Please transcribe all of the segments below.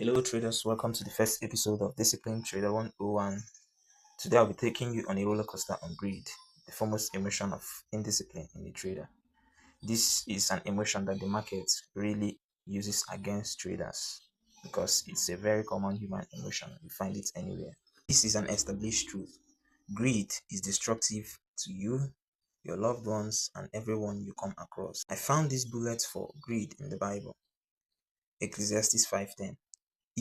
Hello traders, welcome to the first episode of Discipline Trader 101. Today I'll be taking you on a roller coaster on greed, the foremost emotion of indiscipline in a trader. This is an emotion that the market really uses against traders because it's a very common human emotion. You find it anywhere. This is an established truth. Greed is destructive to you, your loved ones, and everyone you come across. I found this bullet for greed in the Bible, Ecclesiastes 5:10.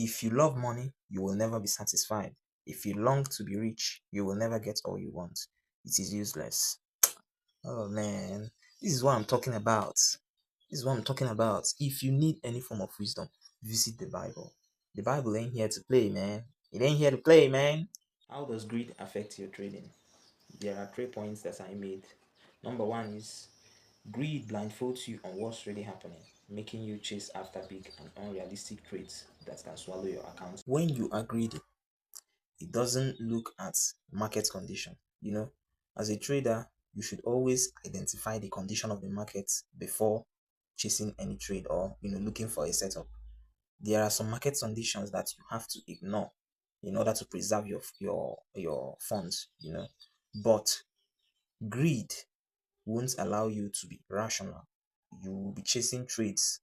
If you love money, you will never be satisfied. If you long to be rich, you will never get all you want. It is useless. Oh man, this is what I'm talking about. This is what I'm talking about. If you need any form of wisdom, visit the Bible. The Bible ain't here to play, man. It ain't here to play, man. How does greed affect your trading? There are 3 points that I made. Number one is greed blindfolds you on what's really happening, making you chase after big and unrealistic trades that can swallow your account. When you are greedy, it doesn't look at market condition. As a trader, you should always identify the condition of the market before chasing any trade or looking for a setup. There are some market conditions that you have to ignore in order to preserve your funds. But greed won't allow you to be rational. You will be chasing trades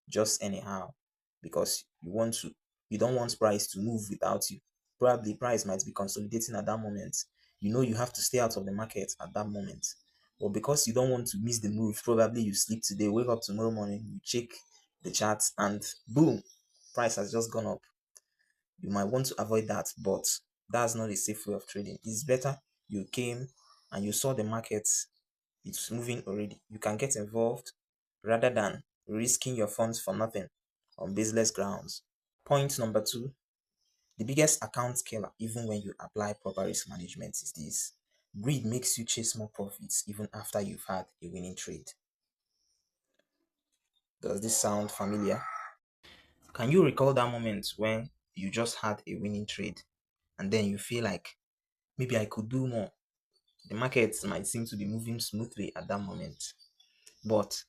just anyhow because you don't want price to move without you. Probably price might be consolidating at that moment. You have to stay out of the market at that moment. But because you don't want to miss the move, probably you sleep today, wake up tomorrow morning, you check the charts, and boom, price has just gone up. You might want to avoid that, but that's not a safe way of trading. It's better you came and you saw the market, it's moving already. You can get involved rather than risking your funds for nothing on baseless grounds. Point number two, the biggest account killer, even when you apply proper risk management, is this. Greed makes you chase more profits even after you've had a winning trade. Does this sound familiar? Can you recall that moment when you just had a winning trade and then you feel like maybe I could do more? The market might seem to be moving smoothly at that moment, but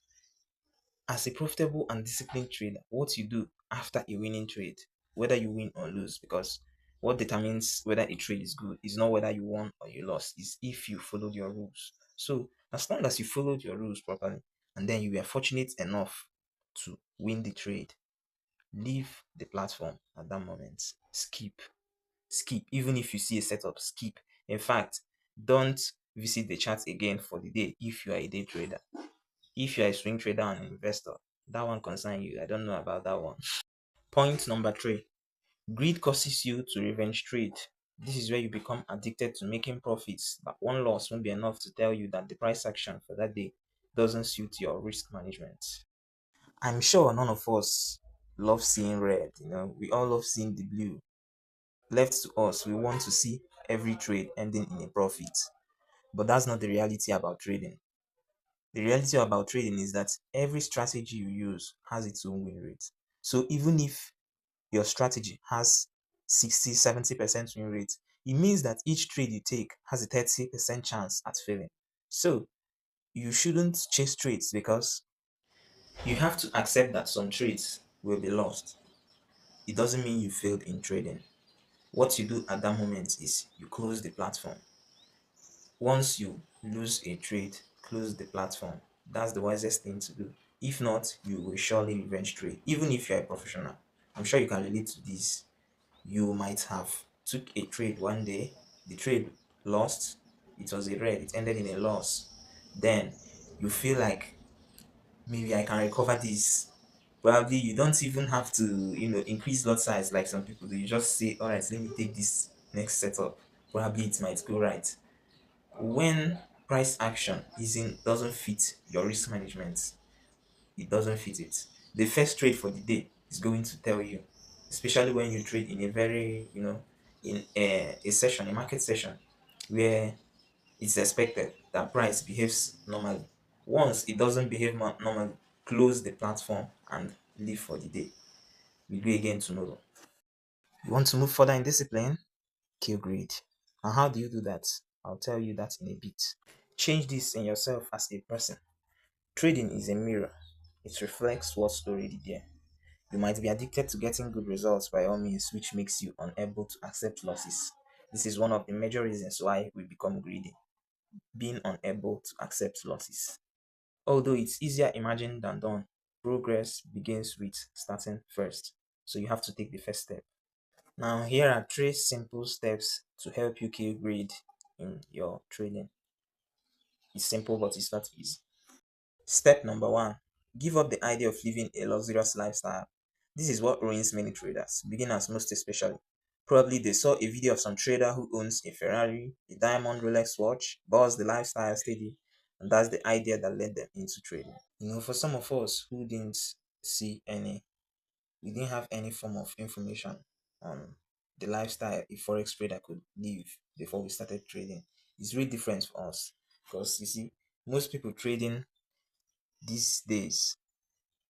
as a profitable and disciplined trader, what you do after a winning trade, whether you win or lose, because what determines whether a trade is good is not whether you won or you lost, is if you followed your rules. So as long as you followed your rules properly and then you were fortunate enough to win the trade, leave the platform at that moment. Skip. Even if you see a setup, skip. In fact, don't visit the chart again for the day if you are a day trader. If you're a swing trader and investor, that one concerns you. I don't know about that one. Point number three, greed causes you to revenge trade. This is where you become addicted to making profits, but one loss won't be enough to tell you that the price action for that day doesn't suit your risk management. I'm sure none of us love seeing red, we all love seeing the blue. Left to us, we want to see every trade ending in a profit. But that's not the reality about trading. The reality about trading is that every strategy you use has its own win rate. So even if your strategy has 60, 70% win rate, it means that each trade you take has a 30% chance at failing. So you shouldn't chase trades because you have to accept that some trades will be lost. It doesn't mean you failed in trading. What you do at that moment is you close the platform. Once you lose a trade, close the platform. That's the wisest thing to do. If not, you will surely revenge trade. Even if you're a professional, I'm sure you can relate to this. You might have took a trade one day, the trade lost, it was a red, it ended in a loss. Then you feel like maybe I can recover this. Probably you don't even have to, increase lot size like some people do. You just say, all right, let me take this next setup. Probably it might go right. When price action isn't doesn't fit your risk management, it doesn't fit it. The first trade for the day is going to tell you, especially when you trade in a very, in a session, a market session, where it's expected that price behaves normally. Once it doesn't behave normally, close the platform and leave for the day. We'll do again tomorrow. You want to move further in discipline? Kill greed. And how do you do that? I'll tell you that in a bit. Change this in yourself as a person. Trading is a mirror. It reflects what's already there. You might be addicted to getting good results by all means, which makes you unable to accept losses. This is one of the major reasons why we become greedy, being unable to accept losses. Although it's easier imagined than done, progress begins with starting first. So you have to take the first step. Now, here are three simple steps to help you kill greed in your trading. It's simple, but it's not easy. Step number one, give up the idea of living a luxurious lifestyle. This is what ruins many traders, beginners most especially. Probably they saw a video of some trader who owns a Ferrari, a diamond Rolex watch, bought the lifestyle steady, and that's the idea that led them into trading. For some of us who didn't see any, we didn't have any form of information on the lifestyle a forex trader could live before we started trading. It's really different for us because you see, most people trading these days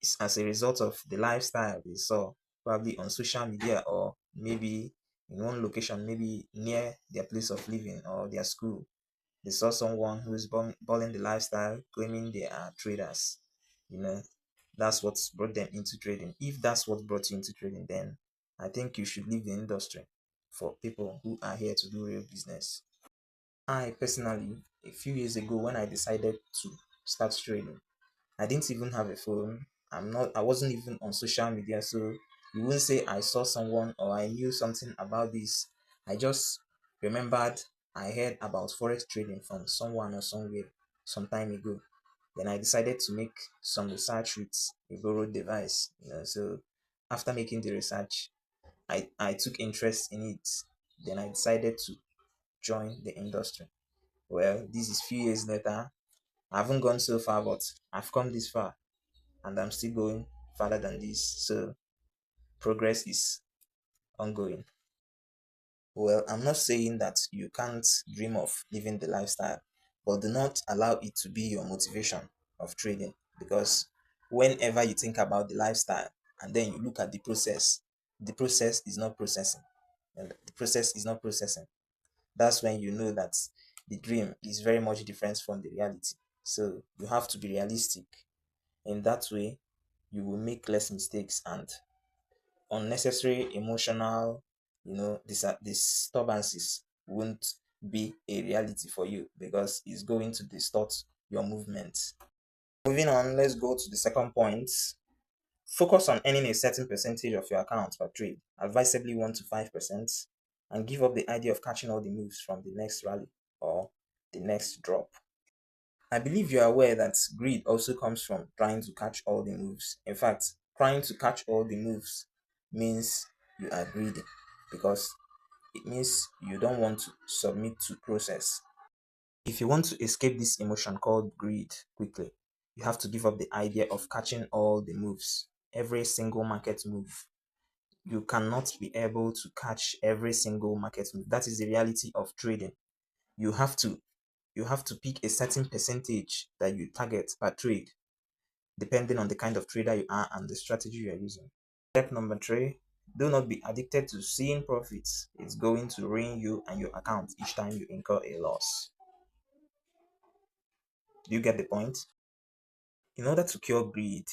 is as a result of the lifestyle they saw probably on social media or maybe in one location, maybe near their place of living or their school. They saw someone who's balling the lifestyle, claiming they are traders. You know, that's what's brought them into trading. If that's what brought you into trading, then I think you should leave the industry for people who are here to do real business. I personally, a few years ago, when I decided to start trading, I didn't even have a phone. I wasn't even on social media, so you wouldn't say I saw someone or I knew something about this. I just remembered I heard about forex trading from someone or somewhere some time ago. Then I decided to make some research with a borrowed device. So after making the research, I took interest in it. Then I decided to join the industry. Well, this is few years later. I haven't gone so far, but I've come this far and I'm still going further than this. So progress is ongoing. Well, I'm not saying that you can't dream of living the lifestyle, but do not allow it to be your motivation of trading because whenever you think about the lifestyle and then you look at the process is not processing. And the process is not processing. That's when you know that the dream is very much different from the reality. So you have to be realistic. In that way, you will make less mistakes and unnecessary emotional, disturbances won't be a reality for you because it's going to distort your movements. Moving on, let's go to the second point. Focus on earning a certain percentage of your account per trade, advisably 1 to 5%, and give up the idea of catching all the moves from the next rally or the next drop. I believe you are aware that greed also comes from trying to catch all the moves. In fact, trying to catch all the moves means you are greedy because it means you don't want to submit to process. If you want to escape this emotion called greed quickly, you have to give up the idea of catching all the moves, every single market move. You cannot be able to catch every single market move. That is the reality of trading. You have to you have to pick a certain percentage that you target per trade, depending on the kind of trader you are and the strategy you are using. Step number three, do not be addicted to seeing profits. It's going to ruin you and your account each time you incur a loss. Do you get the point? In order to cure greed,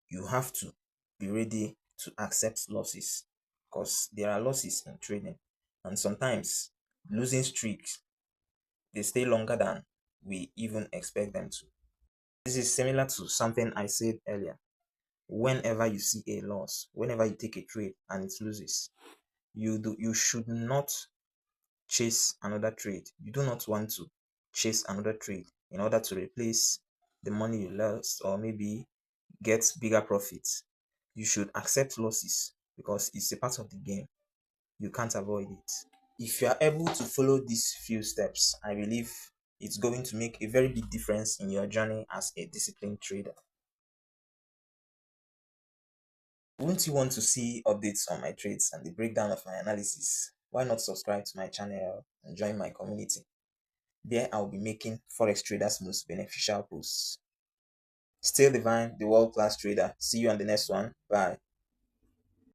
you have to be ready to accept losses because there are losses in trading, and sometimes losing streaks they stay longer than we even expect them to. This is similar to something I said earlier. Whenever you see a loss, whenever you take a trade and it loses, you should not chase another trade. You do not want to chase another trade in order to replace the money you lost or maybe get bigger profits. You should accept losses because it's a part of the game. You can't avoid it. If you are able to follow these few steps, I believe it's going to make a very big difference in your journey as a disciplined trader. Wouldn't you want to see updates on my trades and the breakdown of my analysis? Why not subscribe to my channel and join my community? There I'll be making Forex traders most beneficial posts. Stay divine, the world class trader. See you on the next one. Bye.